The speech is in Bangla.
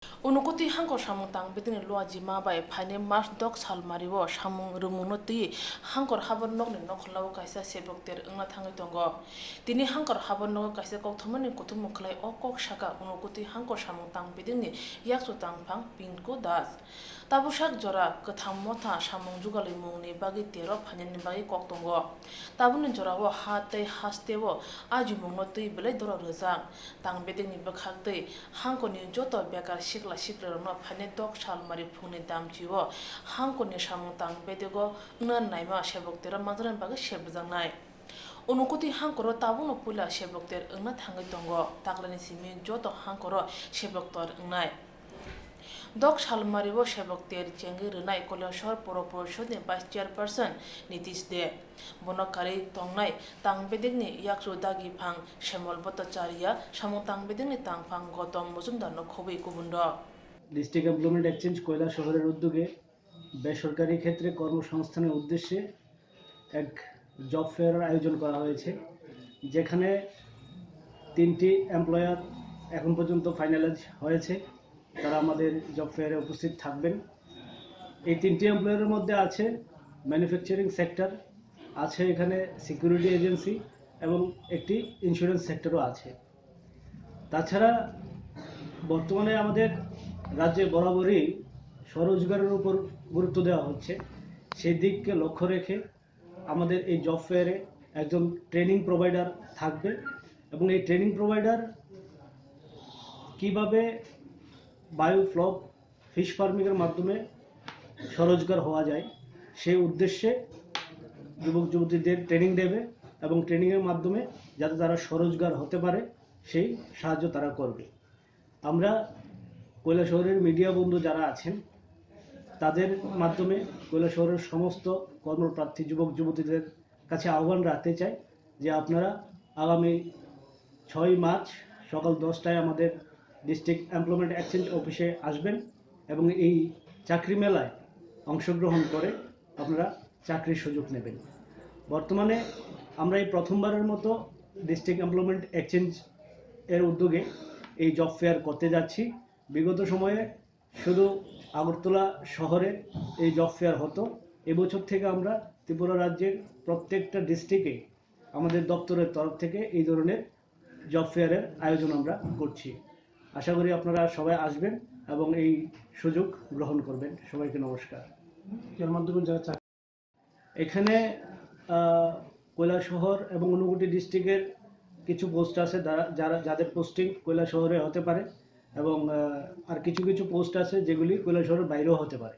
Unakoti Hangkoro samung tang betini lua jima bai Phainai March dok salmariwo samung rumuno tui Hangkoro haban nok ni nokhalawo kaisa Sebuk ter Wngna Thangwi tongo. Tini Hangkoro haban nok kaisa kokthomani kutumu khlai okok shaka Unakoti Hangkoro samung tang betini yaksu tangphang pinku das. Tabusak jora katham motha samung jugali mungni bagi tero Phainai ni bagi kok tongo. Tabuni jora wo hatei hastewo aju mungno tui belai doro rojak. Tang betini bakhak tui Hangkoro ni joto bekar shikla shikrano Phainai dok salmari phungni damchiwo Hangkoro ni samung tang betego Wngna naima Sebuk tera manjaran bagi sebjangnai. Unakoti Hangkoro tabuno pula Sebuk ter Wngna Thangwi tongo taklani simi joto Hangkoro Sebuk tor Wngna. Dok salmariwo Sebuk ter chengi rwnai Koilashahar Poro Porishod ni Vice Chairperson Nitish de. Bonokari tongnai tang bedekni yaksu dagi phang Shemol Bhattacharya samung tang bedekni tangphang Gautam Mujumdar no khobui kubundo. District employment exchange কৈলাসহরের উদ্যোগে বেসরকারি ক্ষেত্রে কর্মসংস্থানের উদ্দেশ্যে এক জব ফেয়ারের আয়োজন করা হয়েছে, যেখানে 3টি এমপ্লয়ার এখন পর্যন্ত ফাইনালাইজ হয়েছে। তারা আমাদের জব ফেয়ারে উপস্থিত থাকবেন। এই 3টি এমপ্লয়ারের মধ্যে আছে ম্যানুফ্যাকচারিং সেক্টর, আছে এখানে সিকিউরিটি এজেন্সি এবং একটি ইন্স্যুরেন্স সেক্টরও আছে। তাছাড়া বর্তমানে আমাদের রাজ্যে বরাবরই স্বরোজগারের উপর গুরুত্ব দেওয়া হচ্ছে। সেই দিককে লক্ষ্য রেখে আমাদের এই জব ফেয়ারে একজন ট্রেনিং প্রোভাইডার থাকবে এবং এই ট্রেনিং প্রোভাইডার কিভাবে বায়োফ্লক ফিশ ফার্মিংয়ের মাধ্যমে স্বরোজগার হওয়া যায় সেই উদ্দেশ্যে যুবক যুবতীদের ট্রেনিং দেবে এবং ট্রেনিংয়ের মাধ্যমে যাতে তারা স্বরোজগার হতে পারে সেই সাহায্য তারা করবে। আমরা কৈলাসহরের মিডিয়া বন্ধু যারা আছেন তাদের মাধ্যমে কৈলাসহরের সমস্ত কর্মপ্রার্থী যুবক যুবতীদের কাছে আহ্বান রাখতে চাই যে আপনারা আগামী 6 মার্চ সকাল 10টায় আমাদের ডিস্ট্রিক্ট এমপ্লয়মেন্ট এক্সচেঞ্জ অফিসে আসবেন এবং এই চাকরি মেলায় অংশগ্রহণ করে আপনারা চাকরির সুযোগ নেবেন। বর্তমানে আমরা এই প্রথমবারের মতো ডিস্ট্রিক্ট এমপ্লয়মেন্ট এক্সচেঞ্জ এর উদ্যোগে এই জব ফেয়ার করতে যাচ্ছি। বিগত সময়ে শুধু আগরতলা শহরে এই জব ফেয়ার হতো। এবছর থেকে আমরা ত্রিপুরা রাজ্যের প্রত্যেকটা ডিস্ট্রিক্টে আমাদের দপ্তরের তরফ থেকে এই ধরনের জব ফেয়ারের আয়োজন আমরা করছি। আশা করি আপনারা সবাই আসবেন এবং এই সুযোগ গ্রহণ করবেন। সবাইকে নমস্কার। এর মাধ্যমে যারা এখানে কৈলাসহর এবং ঊনকোটি ডিস্ট্রিক্টের কিছু পোস্ট আছে যাদের পোস্টিং কৈলাসহরে হতে পারে এবং আর কিছু কিছু পোস্ট আছে যেগুলি কৈলাসহরের বাইরেও হতে পারে।